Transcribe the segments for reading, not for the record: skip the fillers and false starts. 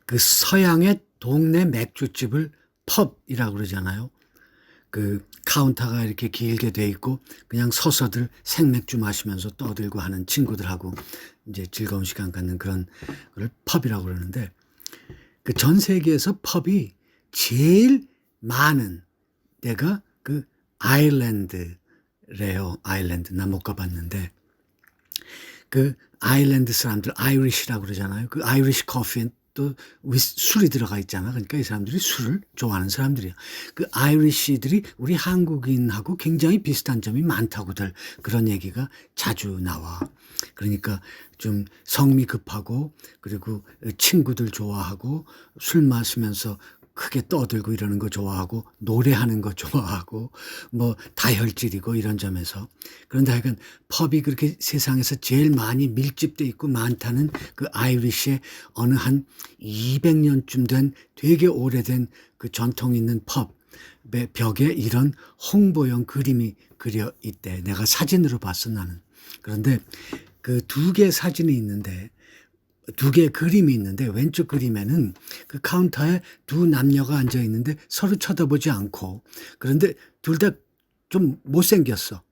그 서양의 동네 맥주집을 펍이라고 그러잖아요. 그 카운터가 이렇게 길게 돼 있고 그냥 서서들 생맥주 마시면서 떠들고 하는 친구들하고 이제 즐거운 시간 갖는 그런 걸 펍이라고 그러는데, 그 전 세계에서 펍이 제일 많은 데가 그 아일랜드래요. 아일랜드. 나 못 가봤는데 그 아일랜드 사람들 아이리시라고 그러잖아요. 그 아이리시 커피엔 또 술이 들어가 있잖아. 그러니까 이 사람들이 술을 좋아하는 사람들이야. 그 아이리시들이 우리 한국인하고 굉장히 비슷한 점이 많다고들 그런 얘기가 자주 나와. 그러니까 좀 성미 급하고 그리고 친구들 좋아하고 술 마시면서 크게 떠들고 이러는 거 좋아하고 노래하는 거 좋아하고 뭐 다혈질이고 이런 점에서. 그런데 하여간 펍이 그렇게 세상에서 제일 많이 밀집돼 있고 많다는 그 아이리시의 어느 한 200년쯤 된 되게 오래된 그 전통 있는 펍의 벽에 이런 홍보용 그림이 그려 있대. 내가 사진으로 봤어 나는. 그런데 그 두 개 사진이 있는데, 두 개의 그림이 있는데 왼쪽 그림에는 그 카운터에 두 남녀가 앉아 있는데 서로 쳐다보지 않고, 그런데 둘 다 좀 못생겼어.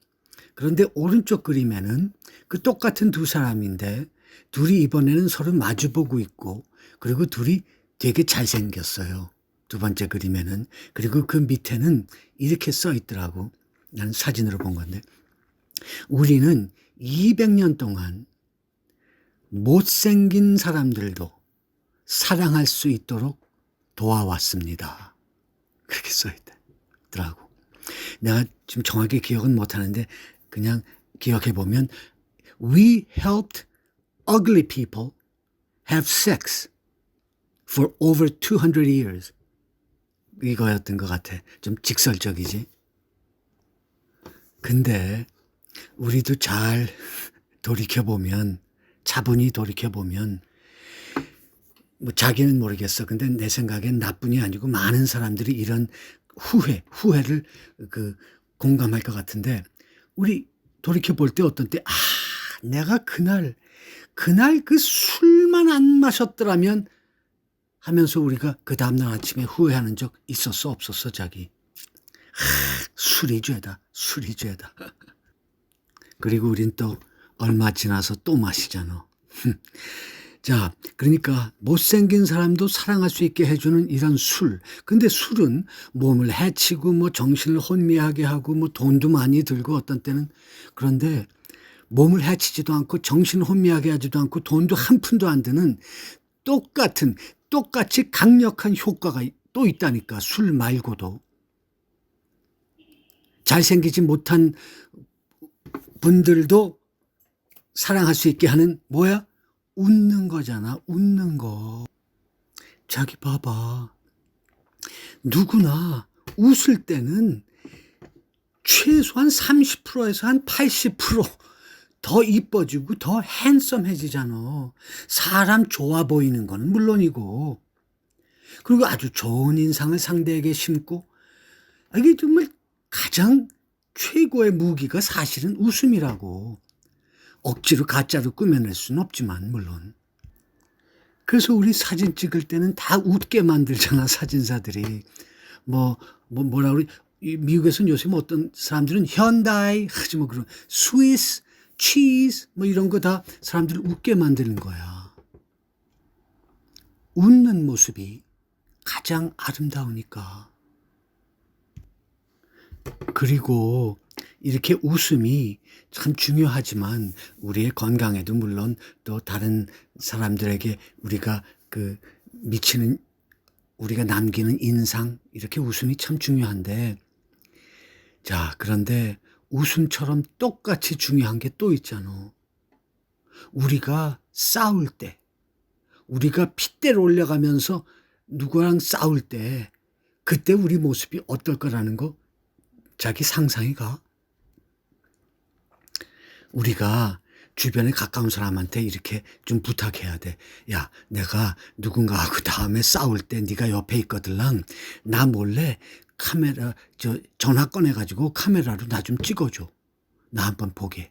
그런데 오른쪽 그림에는 그 똑같은 두 사람인데 둘이 이번에는 서로 마주보고 있고, 그리고 둘이 되게 잘생겼어요. 두 번째 그림에는. 그리고 그 밑에는 이렇게 써 있더라고. 나는 사진으로 본 건데, 우리는 200년 동안 못생긴 사람들도 사랑할 수 있도록 도와왔습니다. 그렇게 써있더라고. 내가 지금 정확히 기억은 못하는데 그냥 기억해보면 We helped ugly people have sex for over 200 years. 이거였던 것 같아. 좀 직설적이지. 근데 우리도 잘 돌이켜보면, 차분히 돌이켜보면, 뭐 자기는 모르겠어. 근데 내 생각엔 나뿐이 아니고 많은 사람들이 이런 후회를 그 공감할 것 같은데, 우리 돌이켜볼 때 어떤 때, 내가 그날 그 술만 안 마셨더라면 하면서 우리가 그 다음날 아침에 후회하는 적 있었어, 없었어, 자기? 술이 죄다, 술이 죄다. 그리고 우린 또 얼마 지나서 또 마시잖아. 자, 그러니까 못생긴 사람도 사랑할 수 있게 해주는 이런 술. 근데 술은 몸을 해치고 뭐 정신을 혼미하게 하고 뭐 돈도 많이 들고 어떤 때는. 그런데 몸을 해치지도 않고 정신을 혼미하게 하지도 않고 돈도 한 푼도 안 드는 똑같이 강력한 효과가 또 있다니까. 술 말고도. 잘생기지 못한 분들도 사랑할 수 있게 하는 뭐야? 웃는 거잖아. 웃는 거. 자기 봐봐. 누구나 웃을 때는 최소한 30%에서 한 80%더 이뻐지고 더 핸섬해지잖아. 사람 좋아 보이는 거는 물론이고, 그리고 아주 좋은 인상을 상대에게 심고, 이게 정말 가장 최고의 무기가 사실은 웃음이라고. 억지로 가짜로 꾸며낼 수는 없지만 물론. 그래서 우리 사진 찍을 때는 다 웃게 만들잖아, 사진사들이. 뭐라 그래. 미국에서는 요새 뭐 어떤 사람들은 현다이 하지 뭐 그런 스위스 치즈 뭐 이런 거 다 사람들을 웃게 만드는 거야. 웃는 모습이 가장 아름다우니까. 그리고 이렇게 웃음이 참 중요하지만 우리의 건강에도 물론 또 다른 사람들에게 우리가 우리가 남기는 인상, 이렇게 웃음이 참 중요한데, 자, 그런데 웃음처럼 똑같이 중요한 게 또 있잖아. 우리가 싸울 때, 우리가 핏대를 올려가면서 누구랑 싸울 때, 그때 우리 모습이 어떨 거라는 거 자기 상상이 가? 우리가 주변에 가까운 사람한테 이렇게 좀 부탁해야 돼. 야, 내가 누군가하고 다음에 싸울 때 네가 옆에 있거들랑 나 몰래 전화 꺼내가지고 카메라로 나 좀 찍어줘. 나 한번 보게.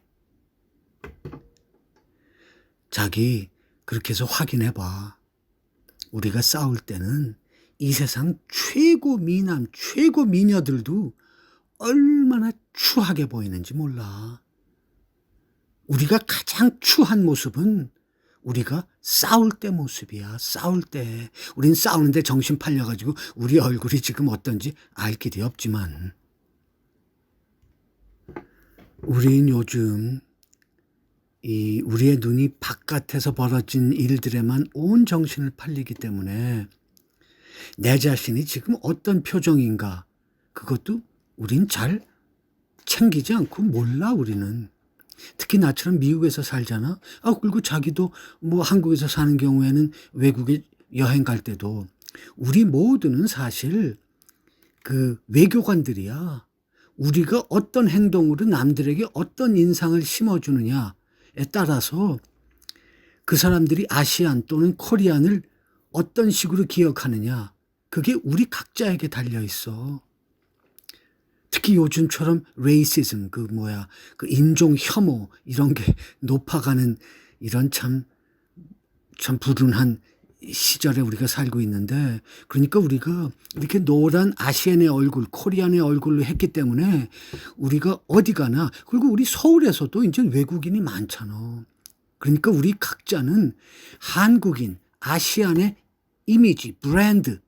자기 그렇게 해서 확인해봐. 우리가 싸울 때는 이 세상 최고 미남, 최고 미녀들도 얼마나 추하게 보이는지 몰라. 우리가 가장 추한 모습은 우리가 싸울 때 모습이야. 싸울 때. 우린 싸우는데 정신 팔려가지고 우리 얼굴이 지금 어떤지 알 길이 없지만 우린 요즘 우리의 눈이 바깥에서 벌어진 일들에만 온 정신을 팔리기 때문에 내 자신이 지금 어떤 표정인가 그것도 우린 잘 챙기지 않고 몰라 우리는. 특히 나처럼 미국에서 살잖아. 그리고 자기도 뭐 한국에서 사는 경우에는 외국에 여행 갈 때도 우리 모두는 사실 그 외교관들이야. 우리가 어떤 행동으로 남들에게 어떤 인상을 심어주느냐에 따라서 그 사람들이 아시안 또는 코리안을 어떤 식으로 기억하느냐 그게 우리 각자에게 달려 있어. 특히 요즘처럼 레이시즘 그 인종 혐오 이런 게 높아가는 이런 참 불운한 시절에 우리가 살고 있는데 그러니까 우리가 이렇게 노란 아시안의 얼굴 코리안의 얼굴로 했기 때문에 우리가 어디 가나 그리고 우리 서울에서도 이제 외국인이 많잖아. 그러니까 우리 각자는 한국인 아시안의 이미지 브랜드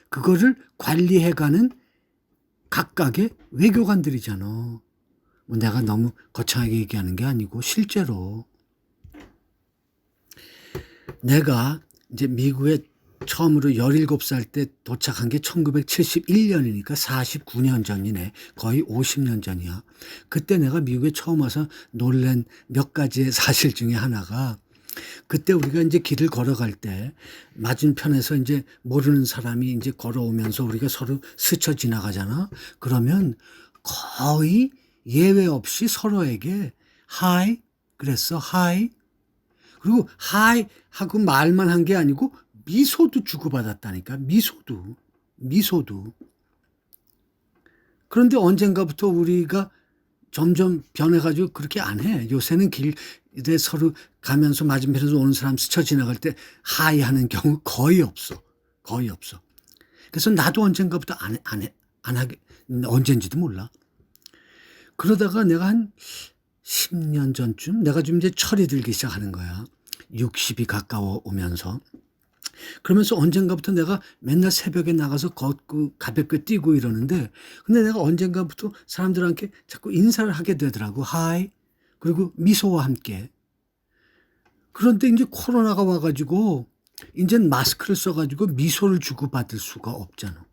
그거를 관리해가는 각각의 외교관들이잖아. 뭐 내가 너무 거창하게 얘기하는 게 아니고 실제로 내가 이제 미국에 처음으로 17살 때 도착한 게 1971년이니까 49년 전이네. 거의 50년 전이야. 그때 내가 미국에 처음 와서 놀란 몇 가지의 사실 중에 하나가 그때 우리가 이제 길을 걸어갈 때 맞은편에서 이제 모르는 사람이 이제 걸어오면서 우리가 서로 스쳐 지나가잖아. 그러면 거의 예외 없이 서로에게 하이 그랬어. 하이. 그리고 하이 하고 말만 한 게 아니고 미소도 주고받았다니까. 미소도. 그런데 언젠가부터 우리가 점점 변해가지고 그렇게 안 해. 요새는 길에 서로 가면서 맞은편에서 오는 사람 스쳐 지나갈 때 하이 하는 경우 거의 없어. 그래서 나도 언젠가부터 안 하게, 언젠지도 몰라. 그러다가 내가 한 10년 전쯤 내가 좀 이제 철이 들기 시작하는 거야. 60이 가까워 오면서. 그러면서 언젠가부터 내가 맨날 새벽에 나가서 걷고 가볍게 뛰고 이러는데 근데 내가 언젠가부터 사람들한테 자꾸 인사를 하게 되더라고. 하이. 그리고 미소와 함께. 그런데 이제 코로나가 와가지고 이제 마스크를 써가지고 미소를 주고받을 수가 없잖아.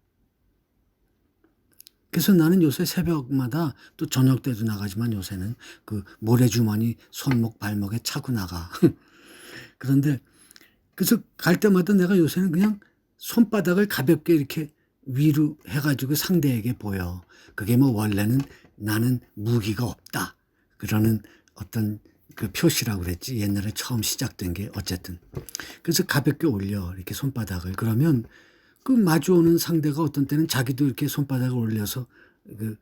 그래서 나는 요새 새벽마다 또 저녁 때도 나가지만 요새는 그 모래주머니 손목 발목에 차고 나가. 그런데 그래서 갈 때마다 내가 요새는 그냥 손바닥을 가볍게 이렇게 위로 해가지고 상대에게 보여. 그게 뭐 원래는 나는 무기가 없다. 그러는 어떤 그 표시라고 그랬지. 옛날에 처음 시작된 게 어쨌든. 그래서 가볍게 올려 이렇게 손바닥을. 그러면 그 마주오는 상대가 어떤 때는 자기도 이렇게 손바닥을 올려서 그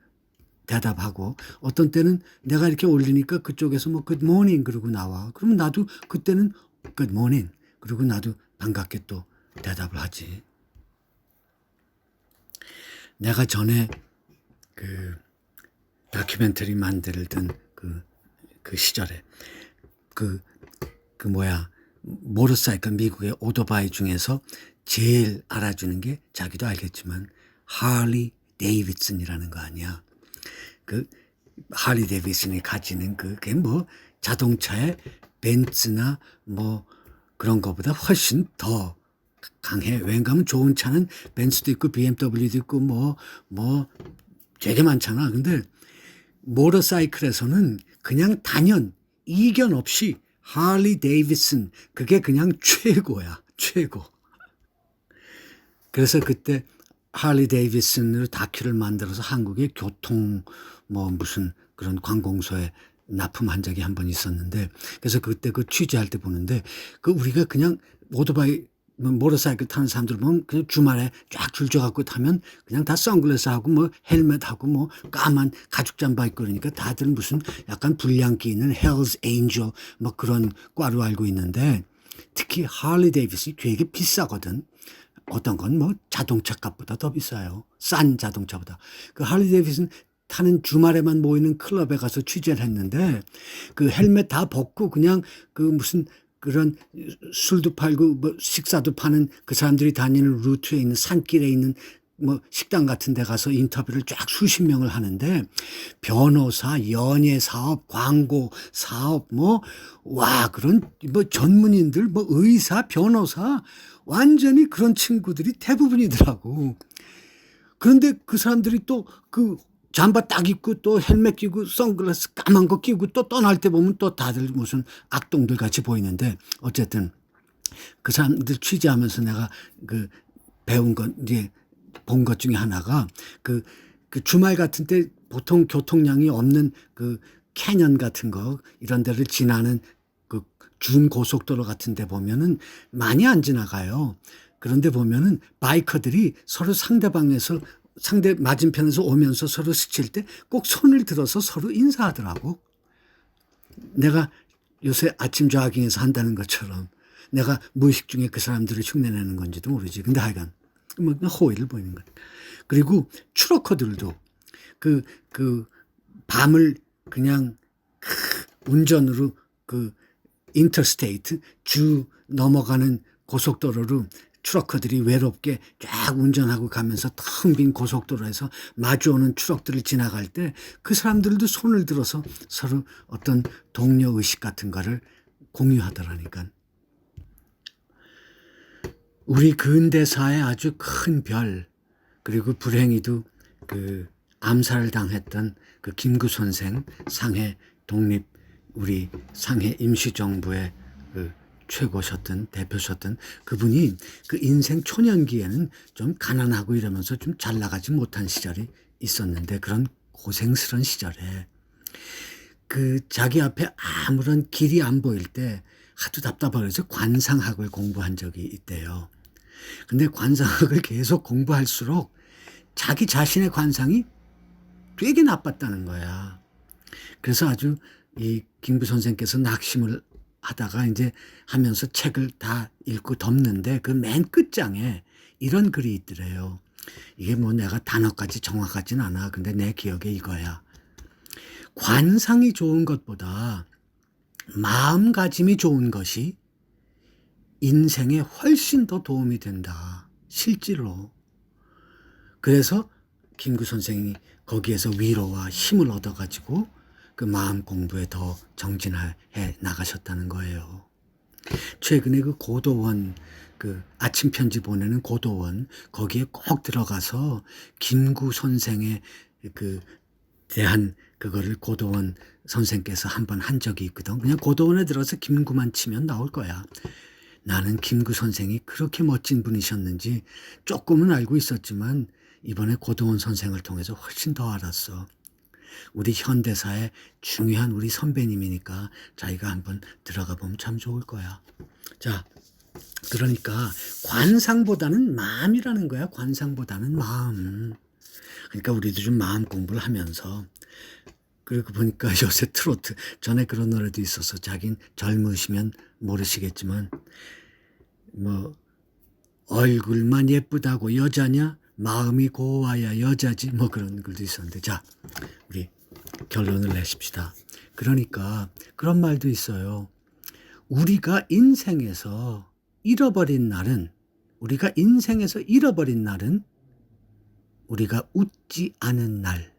대답하고 어떤 때는 내가 이렇게 올리니까 그쪽에서 뭐 good morning 그러고 나와. 그러면 나도 그때는 good morning 그리고 나도 반갑게 또 대답을 하지. 내가 전에 그 다큐멘터리 만들던 그 시절에 모터사이클 미국의 오토바이 중에서 제일 알아주는 게 자기도 알겠지만 할리 데이비슨이라는 거 아니야. 그 할리 데이비슨이 가지는 그게 뭐 자동차의 벤츠나 뭐 그런 거보다 훨씬 더 강해. 왜냐하면 좋은 차는 벤츠도 있고 BMW도 있고 뭐 되게 많잖아. 근데 모터사이클에서는 그냥 단연 이견 없이 할리 데이비슨 그게 그냥 최고야. 최고. 그래서 그때 할리 데이비슨으로 다큐를 만들어서 한국의 교통 무슨 그런 관공서에 납품한 적이 한 번 있었는데 그래서 그때 그 취재할 때 보는데 그 우리가 그냥 오토바이 모터사이클 타는 사람들 보면 그냥 주말에 쫙 줄져 갖고 타면 그냥 다 선글라스 하고 뭐 헬멧 하고 뭐 까만 가죽 잠바 입고 그러니까 다들 무슨 약간 불량기 있는 헬스 에인저 뭐 그런 과로 알고 있는데 특히 할리 데이비슨이 되게 비싸거든. 어떤 건 뭐 자동차 값보다 더 비싸요. 싼 자동차보다. 그 할리 데이비슨 타는 주말에만 모이는 클럽에 가서 취재를 했는데 그 헬멧 다 벗고 그냥 그 무슨 그런 술도 팔고 뭐 식사도 파는 그 사람들이 다니는 루트에 있는 산길에 있는 뭐 식당 같은 데 가서 인터뷰를 쫙 수십 명을 하는데 변호사, 연예 사업, 광고 사업 뭐 와 그런 뭐 전문인들 뭐 의사, 변호사 완전히 그런 친구들이 대부분이더라고. 그런데 그 사람들이 또 그 잠바 딱 입고 또 헬멧 끼고 선글라스 까만 거 끼고 또 떠날 때 보면 또 다들 무슨 악동들 같이 보이는데 어쨌든 그 사람들 취재하면서 내가 그 배운 건 이제 본 것 중에 하나가 그 주말 같은 때 보통 교통량이 없는 그 캐년 같은 거 이런 데를 지나는 그 준고속도로 같은 데 보면은 많이 안 지나가요. 그런데 보면은 바이커들이 서로 상대 맞은편에서 오면서 서로 스칠 때 꼭 손을 들어서 서로 인사하더라고. 내가 요새 아침 조깅에서 한다는 것처럼 내가 무의식 중에 그 사람들을 흉내내는 건지도 모르지. 근데 하여간 뭐 호의를 보이는 것. 그리고 트러커들도 그 밤을 그냥 운전으로 그 인터스테이트 주 넘어가는 고속도로로 트러커들이 외롭게 쫙 운전하고 가면서 텅 빈 고속도로에서 마주오는 트럭들을 지나갈 때 그 사람들도 손을 들어서 서로 어떤 동료 의식 같은 거를 공유하더라니까. 우리 근대사의 아주 큰 별, 그리고 불행히도 그 암살을 당했던 그 김구 선생, 상해 독립 우리 상해 임시정부의 그 최고셨던 대표셨던 그분이 그 인생 초년기에는 좀 가난하고 이러면서 좀 잘 나가지 못한 시절이 있었는데 그런 고생스런 시절에 그 자기 앞에 아무런 길이 안 보일 때 하도 답답해서 관상학을 공부한 적이 있대요. 근데 관상학을 계속 공부할수록 자기 자신의 관상이 되게 나빴다는 거야. 그래서 아주 이 김구 선생께서 낙심을 하다가 이제 하면서 책을 다 읽고 덮는데 그 맨 끝장에 이런 글이 있더래요. 이게 뭐 내가 단어까지 정확하진 않아. 근데 내 기억에 이거야. 관상이 좋은 것보다 마음가짐이 좋은 것이 인생에 훨씬 더 도움이 된다. 실제로. 그래서 김구 선생이 거기에서 위로와 힘을 얻어가지고 그 마음 공부에 더 정진해 나가셨다는 거예요. 최근에 그 고도원 그 아침 편지 보내는 고도원 거기에 꼭 들어가서 김구 선생의 그 대한 그거를 고도원 선생께서 한번 한 적이 있거든. 그냥 고도원에 들어서 김구만 치면 나올 거야. 나는 김구 선생이 그렇게 멋진 분이셨는지 조금은 알고 있었지만 이번에 고도원 선생을 통해서 훨씬 더 알았어. 우리 현대사의 중요한 우리 선배님이니까 자기가 한번 들어가 보면 참 좋을 거야. 자, 그러니까 관상보다는 마음이라는 거야. 관상보다는 마음. 그러니까 우리도 좀 마음 공부를 하면서 그리고 보니까 요새 트로트 전에 그런 노래도 있어서 자긴 젊으시면 모르시겠지만 뭐 얼굴만 예쁘다고 여자냐 마음이 고와야 여자지 뭐 그런 글도 있었는데 자 우리 결론을 내십시다. 그러니까 그런 말도 있어요. 우리가 인생에서 잃어버린 날은 우리가 웃지 않은 날.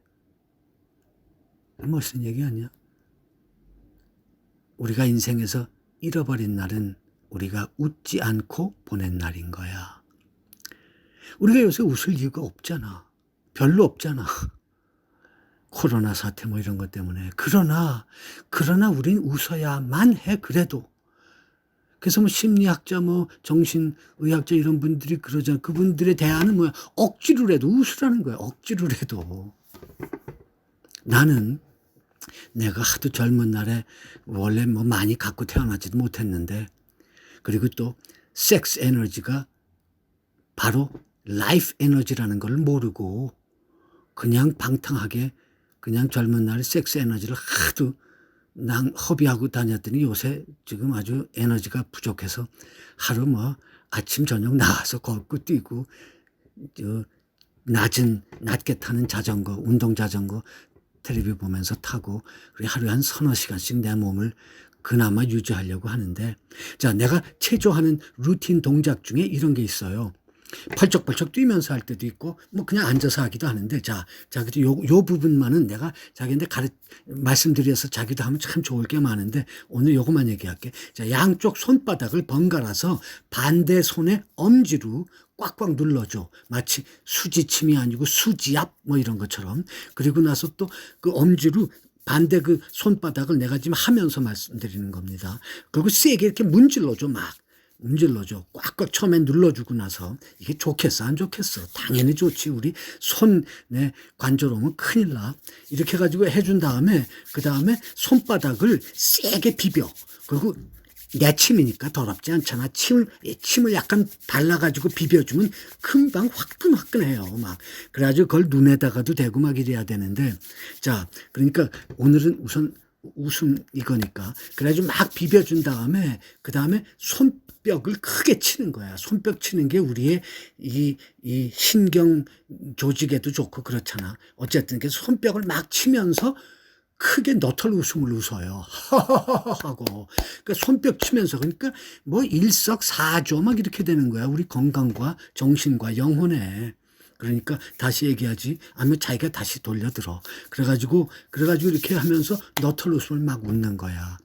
멋있는 얘기 아니야? 우리가 인생에서 잃어버린 날은 우리가 웃지 않고 보낸 날인 거야. 우리가 요새 웃을 이유가 없잖아. 별로 없잖아. 코로나 사태 뭐 이런 것 때문에. 그러나 우린 웃어야만 해 그래도. 그래서 뭐 심리학자 뭐 정신의학자 이런 분들이 그러잖아. 그분들의 대안은 뭐야? 억지로라도 웃으라는 거야. 억지로라도. 나는 내가 하도 젊은 날에 원래 뭐 많이 갖고 태어나지도 못했는데 그리고 또 섹스 에너지가 바로 라이프 에너지라는 걸 모르고 그냥 방탕하게 그냥 젊은 날에 섹스 에너지를 하도 허비하고 다녔더니 요새 지금 아주 에너지가 부족해서 하루 뭐 아침 저녁 나와서 걷고 뛰고 낮게 타는 자전거, 운동 자전거 텔레비 보면서 타고 하루에 한 서너 시간씩 내 몸을 그나마 유지하려고 하는데, 자, 내가 체조하는 루틴 동작 중에 이런 게 있어요. 펄쩍펄쩍 뛰면서 할 때도 있고 뭐 그냥 앉아서 하기도 하는데, 자 그래도 요 부분만은 내가 자기한테 말씀드려서 자기도 하면 참 좋을 게 많은데 오늘 요것만 얘기할게. 자, 양쪽 손바닥을 번갈아서 반대 손의 엄지로 꽉꽉 눌러줘. 마치 수지침이 아니고 수지압 뭐 이런 것처럼. 그리고 나서 또 그 엄지로 반대 그 손바닥을 내가 지금 하면서 말씀드리는 겁니다. 그리고 세게 이렇게 문질러줘. 막 문질러줘. 꽉꽉 처음에 눌러주고 나서 이게 좋겠어 안 좋겠어? 당연히 좋지. 우리 손의 관절 오면 큰일 나. 이렇게 해가지고 해준 다음에 그 다음에 손바닥을 세게 비벼. 그리고 내 침이니까 더럽지 않잖아. 침을 약간 발라가지고 비벼주면 금방 화끈화끈해요. 막. 그래가지고 그걸 눈에다가도 대고 막 이래야 되는데, 자, 그러니까 오늘은 우선 웃음 이거니까. 그래가지고 막 비벼준 다음에, 그 다음에 손뼉을 크게 치는 거야. 손뼉 치는 게 우리의 이 신경 조직에도 좋고 그렇잖아. 어쨌든 손뼉을 막 치면서 크게 너털 웃음을 웃어요. 하고. 그러니까 손뼉 치면서, 그러니까 뭐 일석사조 막 이렇게 되는 거야. 우리 건강과 정신과 영혼에. 그러니까 다시 얘기하지. 아니면 자기가 다시 돌려들어. 그래가지고 이렇게 하면서 너털 웃음을 막 웃는 거야.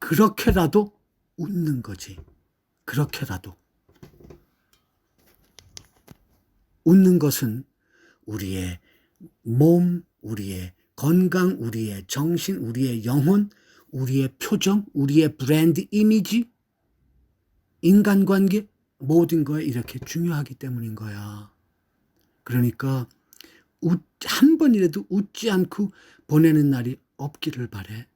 그렇게라도 웃는 거지. 그렇게라도. 웃는 것은 우리의 몸, 우리의 건강, 우리의 정신, 우리의 영혼, 우리의 표정, 우리의 브랜드 이미지, 인간관계, 모든 거에 이렇게 중요하기 때문인 거야. 그러니까 한 번이라도 웃지 않고 보내는 날이 없기를 바래.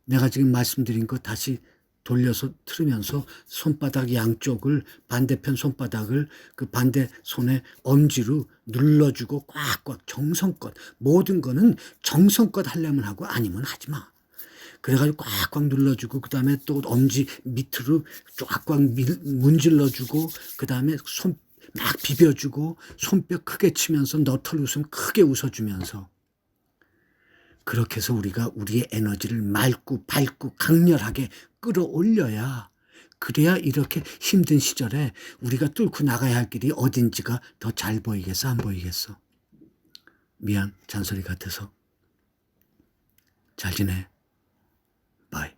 내가 지금 말씀드린 거 다시 돌려서 틀으면서 손바닥 양쪽을, 반대편 손바닥을 그 반대 손에 엄지로 눌러주고 꽉꽉 정성껏. 모든 거는 정성껏 하려면 하고 아니면 하지 마. 그래가지고 꽉꽉 눌러주고 그 다음에 또 엄지 밑으로 꽉꽉 문질러주고 그 다음에 손 막 비벼주고 손뼉 크게 치면서 너털 웃음 크게 웃어주면서, 그렇게 해서 우리가 우리의 에너지를 맑고 밝고 강렬하게 끌어올려야, 그래야 이렇게 힘든 시절에 우리가 뚫고 나가야 할 길이 어딘지가 더 잘 보이겠어 안 보이겠어? 미안, 잔소리 같아서. 잘 지내. 바이.